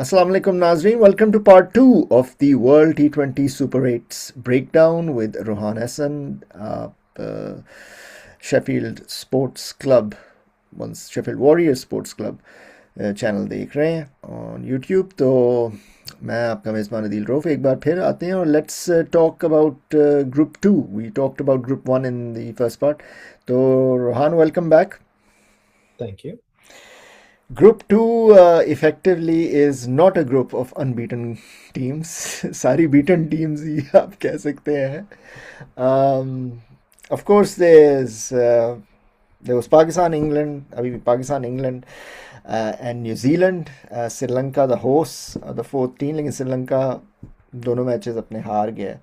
Assalamu alaikum Nazreen. Welcome to part 2 of the World T20 Super 8's breakdown with Rohan Hassan. Sheffield sports club once Sheffield warrior sports club channel देख रहे हैं on YouTube. तो मैं आपका मेज़बान अदील रऊफ़ एक बार फिर आते हैं और let's talk about group two. We talked about group one in the first part. तो Rohan, welcome back. Thank you. Group 2 effectively is not a group of unbeaten teams. सारी beaten teams ही आप कह सकते हैं. Of course, there was Pakistan, England, अभी भी Pakistan, England, and New Zealand. Sri Lanka the hosts, the fourth team, लेकिन श्रीलंका दोनों matches अपने हार गए,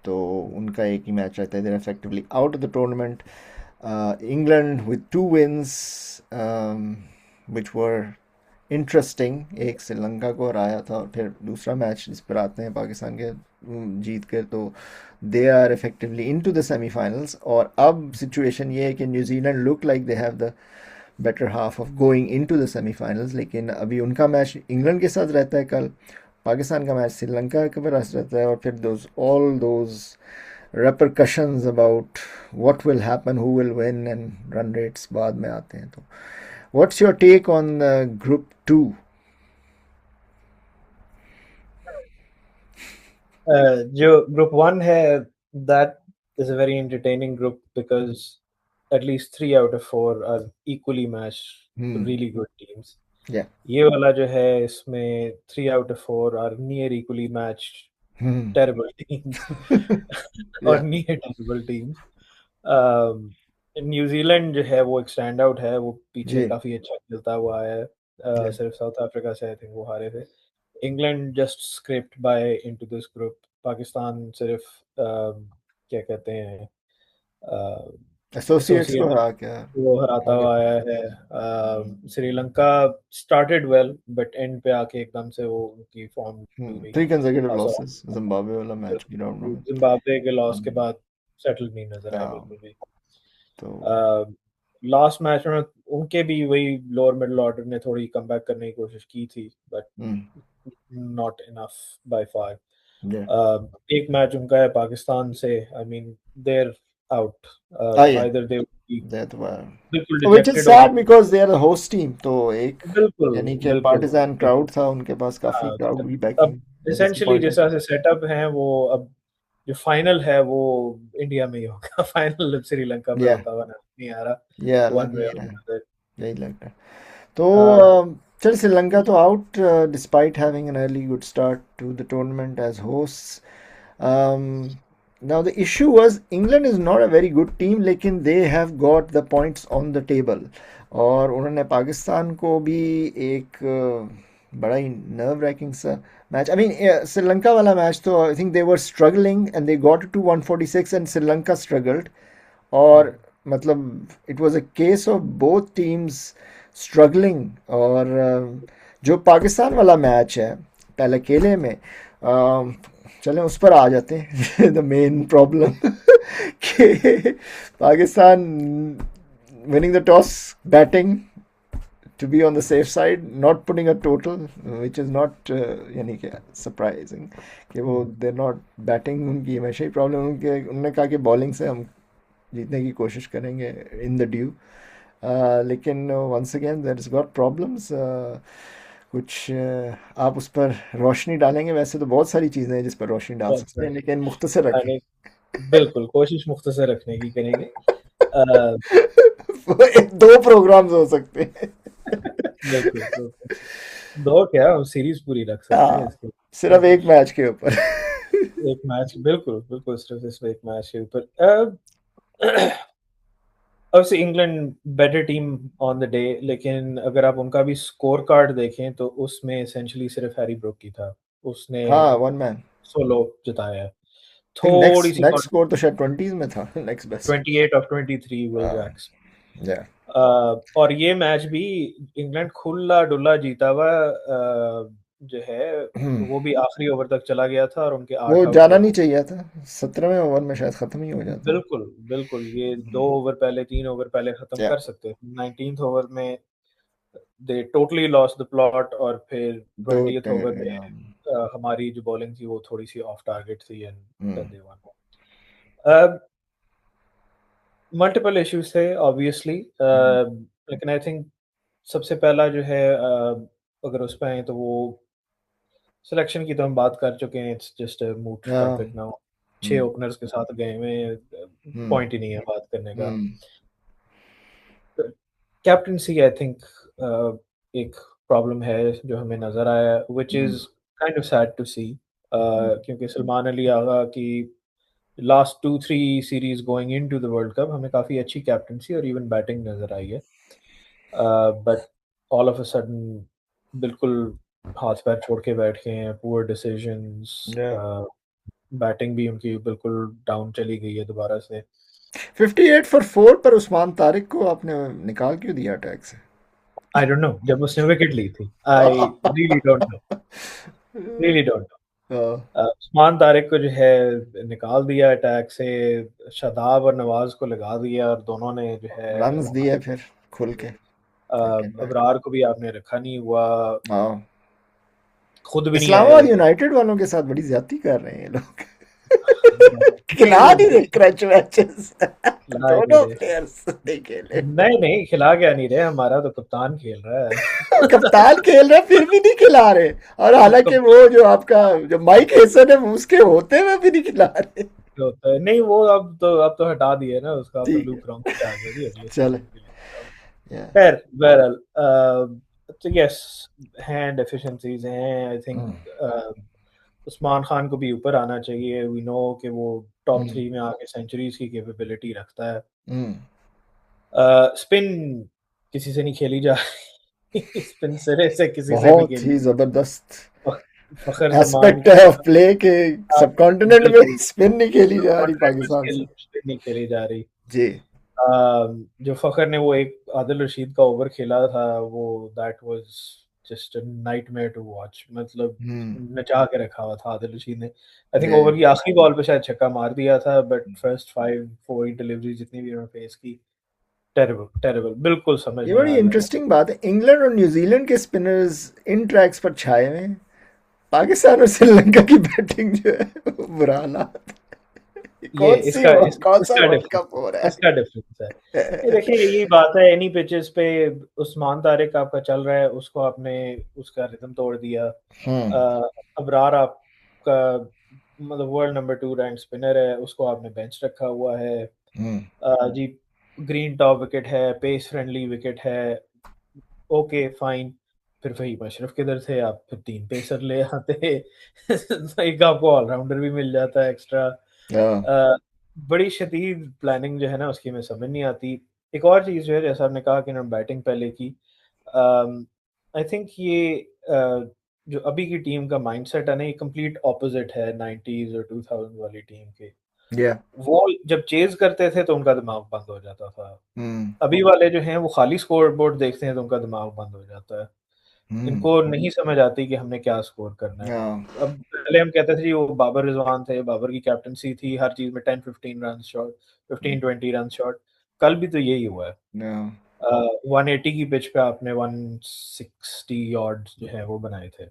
तो उनका एक ही मैच रहता है. They're effectively out of the tournament. England with 2 wins. Which were interesting. एक श्रीलंका को हराया था और फिर दूसरा मैच जिस पर आते हैं पाकिस्तान के जीत कर, तो they are effectively into the semifinals. और अब सिचुएशन ये है कि New Zealand look like they have the better half of going into the semifinals, लेकिन अभी उनका मैच इंग्लैंड के साथ रहता है कल. पाकिस्तान का मैच श्रीलंका के पास रहता है, और फिर all those repercussions about what will happen, who will win and run rates बाद में आते हैं. तो what's your take on group 2? जो group one है, that is a very entertaining group because at least 3 out of 4 are equally matched, really good teams. Yeah. ये वाला जो है इसमें 3 out of 4 are near equally matched terrible teams और Yeah. near terrible teams. New Zealand जो है वो एक स्टैंड आउट है, वो पीछे जी. काफी अच्छा खेलता हुआ है. Yeah. सिर्फ साउथ अफ्रीका से आई थिंक वो हारे थे. England just scraped by into this group. Pakistan सिर्फ क्या कहते हैं Associates को एसोसिएट हरा क्या वो हराता आगे. हुआ आया है. Sri Lanka started well but and पे आके एकदम से वो उनकी फॉर्म टूट गई. 3 consecutive सो losses. जिम्बाब्वे वाला मैच भी राउंड में. जिम्बाब्वे के लॉस के बाद सेटल नहीं नजर आया हाँ, बिल्कुल भी. तो लास्ट मैच में उनके भी वही लोअर मिडिल ऑर्डर ने थोड़ी कमबैक करने की कोशिश की थी but not enough by far. yeah. एक मैच उनका है पाकिस्तान से. I mean they're out. Yeah. Either they That was, बिल्कुल which is डिजेक्टेड हो sad गए. because they are the host team. तो एक बिल्कुल यानी कि बिल्कुल पार्टिजान बिल्कुल. क्राउड था उनके पास, काफी हाँ, क्राउड भी अब बैकिंग. एसेंशियली जिस डिसअपॉइंटिंग. तरह से सेटअप है वो अब जो फाइनल है वो इंडिया में ही होगा. फाइनल श्रीलंका में या होता हुआ नहीं आ रहा. या वन लग वे नहीं और रहा है, अनदर. यही लगता है. तो चल, श्रीलंका तो out despite having an early good start to the tournament as host. Now the issue was England is not a very good team, लेकिन they have got the points on the table. और उन्होंने पाकिस्तान को भी एक बड़ा ही nerve racking सा match. I mean Sri Lanka वाला मैच तो I think they were struggling and they got to 146 and Sri Lanka struggled. और मतलब it was a case of both teams struggling. और जो पाकिस्तान वाला मैच है पहले केले में, चलें उस पर आ जाते हैं. द मेन प्रॉब्लम कि Pakistan winning the toss, batting to be on the safe side, not putting a total, which is not यानी क्या surprising कि वो they're not batting. उनकी हमेशा ही प्रॉब्लम. उन्होंने कहा कि बॉलिंग से हम जीतने की कोशिश करेंगे इन द ड्यू. लेकिन once again there is got problems. कुछ आप उस पर रोशनी डालेंगे? वैसे तो बहुत सारी चीज़ें हैं जिस पर रोशनी डाल बहुत सकते हैं, सारी. लेकिन मुख्तसर रखें. अरे बिल्कुल कोशिश मुख्तसर रखने की करेंगे. अ, 2 प्रोग्राम्स हो सकते हैं. बिल्कुल बिल्कुल. दो क्या हम सीरीज पूरी रख सकते हैं हाँ, इसके. सिर्फ एक मैच के ऊपर. एक मैच बिल्कुल बिल्कुल सिर्फ इस एक मैच के ऊपर. obviously England better team on the day, लेकिन अगर आप उनका भी स्कोर कार्ड देखें तो उसमें एसेंशियली सिर्फ हैरी ब्रूक की था. उसने हाँ, 1 मैन. सोलो जिताया है. थिंक थोड़ी नेक्स्ट सी नेक्स्ट स्कोर तो शायद 20s में था. Next best. 28 of 23 Will Jacks. या और ये मैच भी इंग्लैंड खुला डुला जीता हुआ जो है वो भी आखिरी ओवर तक चला गया था और उनके वो 8 आउट जाना हुए. नहीं चाहिए था. 17वें ओवर में शायद खत्म ही हो जाता. बिल्कुल बिल्कुल. ये 2 ओवर पहले 3 ओवर पहले खत्म या कर सकते थे. 19th ओवर में दे टोटली लॉस्ट द प्लॉट, और फिर दो 20th ओवर में हाँ, हमारी जो बॉलिंग थी वो थोड़ी सी ऑफ टारगेट थी, and then hmm, they won. Multiple issues थे ऑब्वियसली, हम्म, लेकिन आई थिंक सबसे पहला जो है, अगर उस पे आए तो वो सिलेक्शन की तो हम बात कर चुके हैं, इट्स जस्ट अ मूट हाँ, टॉपिक नाउ। छह हम्म, ओपनर्स के साथ गए हुए, हम्म, पॉइंट ही नहीं है बात करने का। हम्म, कैप्टनसी आई थिंक एक प्रॉब्लम है जो हमें नजर आया, which hmm, is kind of sad to see, hmm, क्योंकि सलमान अली आगा की last 2-3 series going into the world cup हमें काफी अच्छी कैप्टनसी और इवन बैटिंग नजर आई है, but all of a sudden बिल्कुल हाथ पैर छोड़ के बैठ गए हैं, पुअर डिसीजंस, yeah. बैटिंग भी उनकी बिल्कुल डाउन चली गई है दोबारा से। 58 for 4 पर उस्मान तारिक को आपने निकाल क्यों दिया अटैक से? आई डोंट नो, जब उसने विकेट ली थी, I really don't know, really don't know. Usman Tariq को जो है निकाल दिया अटैक से, शादाब और नवाज को लगा दिया, और दोनों ने जो है रन्स वहाँ दिए फिर खुल के, came back. अबरार को भी आपने रखा नहीं हुआ, हाँ, खुद भी नहीं इस्लामाबाद आए। यूनाइटेड वालों के साथ बड़ी ज्यादती कर रहे हैं ये लोग। नहीं खिला वो नहीं रहे क्रच मैचेस। खिला ही नहीं दोनों रहे, प्लेयर्स नहीं खेले। नहीं नहीं खिला क्या नहीं रहे, हमारा तो कप्तान खेल रहा है। कप्तान खेल रहे फिर भी नहीं खिला रहे, और हालांकि वो जो आपका जो माइक हेसन है वो उसके होते हुए भी नहीं खिला रहे। होता है नहीं वो, अब तो हटा दिए ना उसका, अब तो ठीक लूक है, रॉन्ग पे आ गया जी अगले चले। सीजन के लिए। Yeah. खैर बहरहाल, तो यस, हैं डेफिशिएंसीज हैं आई हम्म, थिंक। उस्मान खान को भी ऊपर आना चाहिए, वी नो कि वो टॉप हम्म, 3 में आके सेंचुरीज की कैपेबिलिटी रखता है। हम्म। स्पिन किसी से नहीं खेली जा रही, स्पिन सिरे से किसी से नहीं बहुत खेली। ही जबरदस्त फखर जमान एस्पेक्ट की है ऑफ प्ले के, आप सबकॉन्टिनेंट में बिल्कुल स्पिन नहीं खेली जा रही कॉन्ट्रैक्ट में पाकिस्तान स्किल से। स्पिन नहीं खेली जा रही। जी। जो फखर ने वो एक आदिल रशीद का ओवर खेला था, वो that was just a nightmare to watch, मतलब हम्म। नचा के रखा हुआ था आदिल रशीद ने। आई थिंक ये ओवर की आखिरी बॉल पे शायद छक्का मार दिया था, बट फर्स्ट 5-4 डिलीवरी जितनी भी उन्होंने फेस की, टेरिबल टेरिबल, बिल्कुल समझ ये नहीं बड़ी आ रहा। इंटरेस्टिंग बात है, इंग्लैंड और न्यूजीलैंड के स्पिनर्स इन ट्रैक्स पर छाए हुए हैं, पाकिस्तान और श्रीलंका की बैटिंग जो है वो बुरा हालात। ये ये इसका कौन सा इसका वर्ल्ड डिफरेंस, कप हो रहा इसका डिफरेंस है। ये है? देखिए यही बात है, एनी पिचेस पे उस्मान तारिक आपका चल रहा है, उसको आपने उसका रिदम तोड़ दिया। हम्म, अबरार आपका मतलब वर्ल्ड नंबर 2 रैंक स्पिनर है, उसको आपने बेंच रखा हुआ है। हम्म, जी, ग्रीन टॉप विकेट है, पेस फ्रेंडली विकेट है, ओके फाइन। फिर वही मशरफ किधर थे आप, फिर 3 पेसर ले आते। एक आपको ऑलराउंडर भी मिल जाता है एक्स्ट्रा। हाँ, बड़ी शदीद प्लानिंग जो है ना उसकी, में समझ नहीं आती। एक और चीज़ जो है, जैसा आपने कहा कि ना बैटिंग पहले की, आई थिंक ये जो अभी की टीम का माइंडसेट है ना, ये कंप्लीट ऑपोजिट है 90s और 2000 वाली टीम के। या, वो जब चेज़ करते थे तो उनका दिमाग बंद हो जाता था। हम्म, अभी वाले जो हैं वो खाली स्कोर बोर्ड देखते हैं तो उनका दिमाग बंद हो जाता है। हम्म, इनको नहीं समझ आती कि हमने क्या स्कोर करना है। हाँ, अब पहले हम कहते थे जी वो बाबर रिज़वान थे, बाबर की कैप्टेंसी थी, हर चीज़ में 10-15 रन शॉट, 15-20 रन शॉट। कल भी तो यही हुआ है। हाँ, 180 की पिच पे आपने 160 यार्ड्स जो है वो बनाए थे।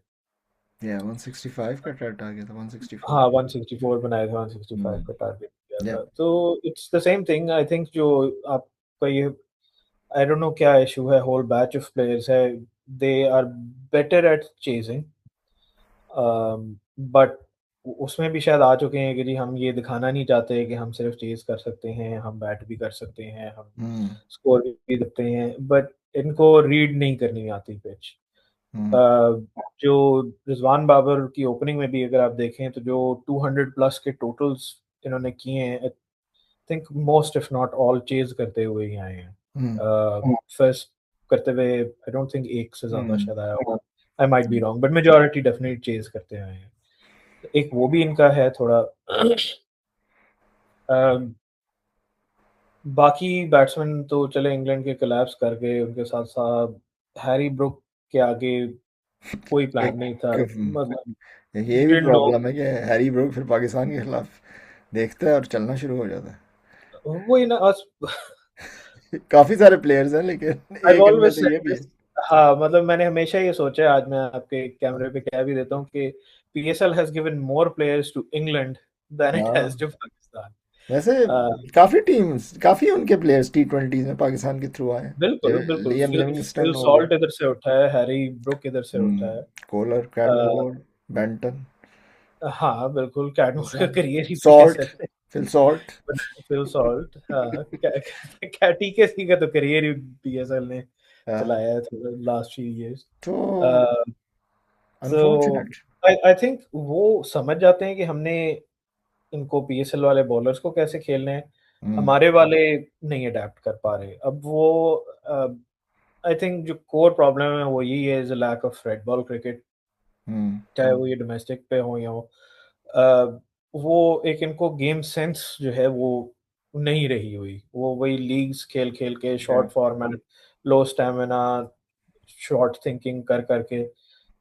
या 165 का टारगेट था, 164। हाँ, 164 बनाए थे, 165 हम्म, का टारगेट किया या, था। तो it's the same thing I think, जो आपका ये आई डोंट नो क्या इश्यू है, होल बैच ऑफ प्लेयर्स है, they are better at chasing, but उसमें भी शायद आ चुके हैं कि जी हम ये दिखाना नहीं चाहते कि हम सिर्फ चेज कर सकते हैं, हम बैट भी कर सकते हैं, हम हम्म, स्कोर भी देखते हैं, बट इनको रीड नहीं करनी आती पिच। हम्म, जो रिजवान बाबर की ओपनिंग में भी अगर आप देखें तो जो 200 प्लस के टोटल्स इन्होंने किए हैं, I think most if not all chase करते हुए ही आए हैं। हम्म, फर्स्ट करते हुए आई डोंट थिंक एक से ज्यादा हम्म, शायद आया होगा, I might be wrong, but majority definitely chase करते आए हैं। तो एक वो भी इनका है थोड़ा। अम, बाकी बैट्समैन तो चले इंग्लैंड के कोलैप्स कर गए, उनके साथ साथ हैरी ब्रुक के आगे कोई प्लान नहीं था, एक मतलब ये भी डिडंट नो। प्रॉब्लम है कि हैरी ब्रूक फिर पाकिस्तान के खिलाफ देखता है और चलना शुरू हो जाता वही ना, है। काफी सारे प्लेयर्स हैं लेकिन I've एक इनमें always से said ये भी this. है। हाँ मतलब मैंने हमेशा ये सोचा है, आज मैं आपके कैमरे पे कह भी देता हूँ कि PSL has given more players to England than it has हाँ, टू पाकिस्तान। वैसे काफी टीम्स, काफी उनके प्लेयर्स T20 में पाकिस्तान के थ्रू आए बिल्कुल हैं। बिल्कुल, लियम फिल लिविंगस्टन हो गया। सॉल्ट इधर से उठा है, हैरी ब्रुक इधर से उठा है। कोलर, अ, कैटमोर, बेंटन, हाँ बिल्कुल, कैटमोर का करियर ही सॉल्ट, पीएसएल में। Phil Salt. फिल सॉल्ट, हाँ टीकेसी का तो करियर ही पीएसएल ने हाँ, चलाया है लास्ट फ्यू इयर्स। तो तो अनफॉर्चुनेट। आई थिंक वो समझ जाते हैं कि हमने इनको पीएसएल वाले बॉलर्स को कैसे खेलने हैं, हम्म। हमारे वाले नहीं अडेप्ट कर पा रहे। अब वो आई थिंक जो कोर प्रॉब्लम है वो यही है, is lack of red ball cricket, hmm. चाहे वो ये डोमेस्टिक पे हो या हो। अ, वो एक इनको गेम सेंस जो है वो नहीं रही हुई, वो वही लीग्स खेल खेल के या। शॉर्ट फॉर्मेट, लो स्टेमिना, शॉर्ट थिंकिंग कर करके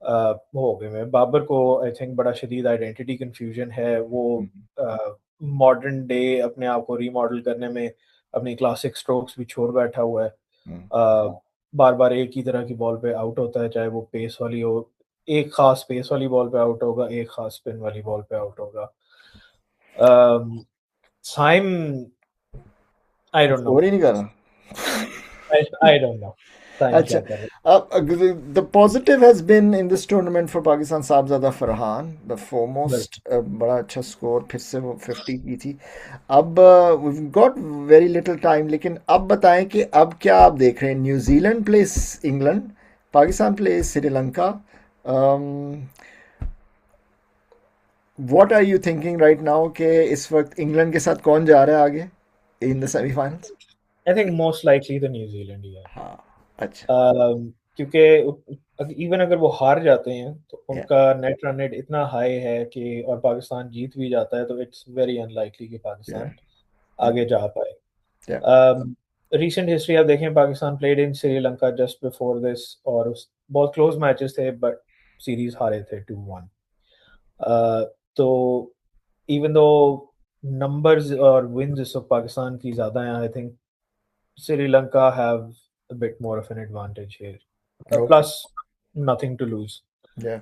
वो हो गए। मैं बाबर को आई थिंक बड़ा शदीद आइडेंटिटी कंफ्यूजन है, वो मॉडर्न डे अपने आप को रीमॉडल करने में अपनी क्लासिक स्ट्रोक्स भी छोड़ बैठा हुआ है। बार बार एक ही तरह की बॉल पे आउट होता है, चाहे वो पेस वाली हो, एक खास पेस वाली बॉल पे आउट होगा, एक खास स्पिन वाली बॉल पे आउट होगा। Saim, I don't know, score ही नहीं कर रहा। आई डोंट नो साइम अच्छा, क्या कर रहे अब the positive has been in this tournament for Pakistan Sahibzada Farhan the हैं। फोरमोस्ट। बड़ा अच्छा स्कोर, फिर से वो 50 की थी। अब we got very little time, लेकिन अब बताएं कि अब क्या आप देख रहे हैं? New Zealand plays England, Pakistan plays Sri Lanka. What are you thinking right now कि इस वक्त इंग्लैंड के साथ कौन जा रहा है आगे in the semifinals? I think most likely तो न्यूजीलैंड ही है। हाँ। अच्छा। क्योंकि इवन अगर वो हार जाते हैं तो या। उनका नेट रन रेट इतना हाई है कि, और पाकिस्तान जीत भी जाता है तो इट्स वेरी अनलाइकली कि या। पाकिस्तान या। आगे जा पाए। या। रिसेंट हिस्ट्री आप देखें, Pakistan played in Sri Lanka just before this, और बहुत क्लोज मैचेस थे बट सीरीज हारे थे 2-1। तो इवन दो नंबर्स और विंस इस वक्त पाकिस्तान की ज्यादा हैं, I think Sri Lanka have a bit more of an advantage here. Okay. Plus, nothing to lose. Yeah.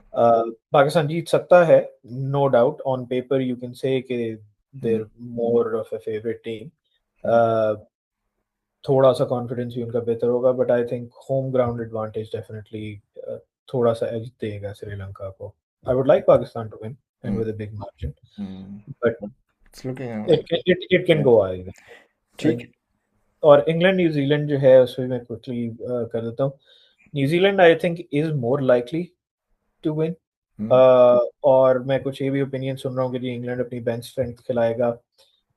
Pakistan जीत सकता है, no doubt. On paper you can say कि hmm. There more of a favourite team, hmm. थोड़ा सा confidence भी उनका बेहतर होगा, but I think home ground advantage definitely थोड़ा सा एज देगा श्रीलंका को। I would like Pakistan to win and hmm. With a big margin, hmm. But it's looking it like. It can या। गो आएगा। ठीक है। और इंग्लैंड न्यूजीलैंड जो है उसमें मैं क्विकली कर देता हूँ। New Zealand I think is more likely to win. Hmm. और मैं कुछ ये भी ओपिनियन सुन रहा हूँ कि जी इंग्लैंड अपनी बेंच स्ट्रेंथ खिलाएगा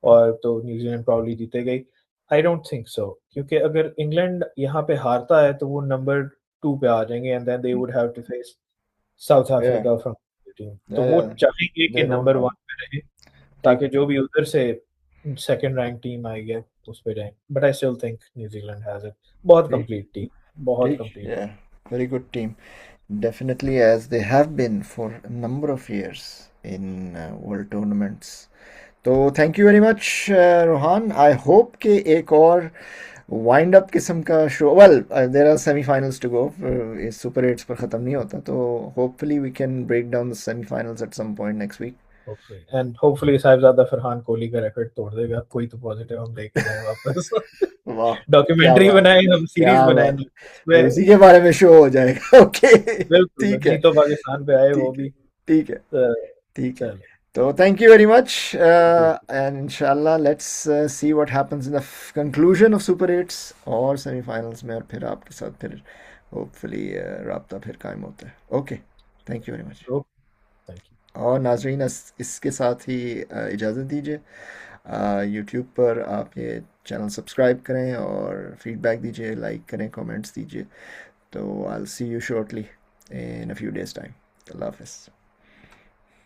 और तो न्यूजीलैंड प्रॉब्ली जीतेगा ही। आई डोंट थिंक सो, क्योंकि अगर इंग्लैंड यहाँ पे हारता है तो वो नंबर 2 पे आ जाएंगे and then they would have to face South yeah. Africa from team. तो या। वो चाहेंगे दे कि डोंट नंबर वांट। 1 पे रहे, ठीक ताकि जो भी उधर से सेकंड रैंक टीम आई है उस पे जाए। But I still think New Zealand has it. बहुत ठीक कंप्लीट टीम, बहुत ठीक। कंप्लीट। या। Very good team, definitely, as they have been for a number of years in world tournaments. तो thank you very much Rohan. I hope कि एक और wind up किस्म का show, well there are semifinals to go, इस super eights पर ख़त्म नहीं होता, तो hopefully we can break down the semifinals at some point next week. Okay, and hopefully Sahibzada Farhan Kohli का रिकॉर्ड तोड़ देगा, कोई तो पॉजिटिव हम लेके जाए वापस। वाह, क्या डॉक्यूमेंट्री बात, बनाए, हम क्या सीरीज बनाए बात। उसमें। उसी के बारे में शो हो जाएगा। ओके। बिल्कुल, ठीक है। जीतो पाकिस्तान पे आए वो ठीक है। भी। ठीक है। तो ठीक है। चलो। तो thank you very much, and inshallah let's see what happens in the conclusion of Super 8s और सेमीफाइनल्स में, और फिर आपके साथ फिर होपफुली राब्ता फिर कायम होता है। Okay, thank you very much. Okay, thank you. और नाजरीन, इसके साथ ही इजाज़त दीजिए। यूट्यूब पर आप ये चैनल सब्सक्राइब करें और फीडबैक दीजिए, लाइक करें, कमेंट्स दीजिए। तो I will see you shortly in a few days time. अल्लाह हाफिज़।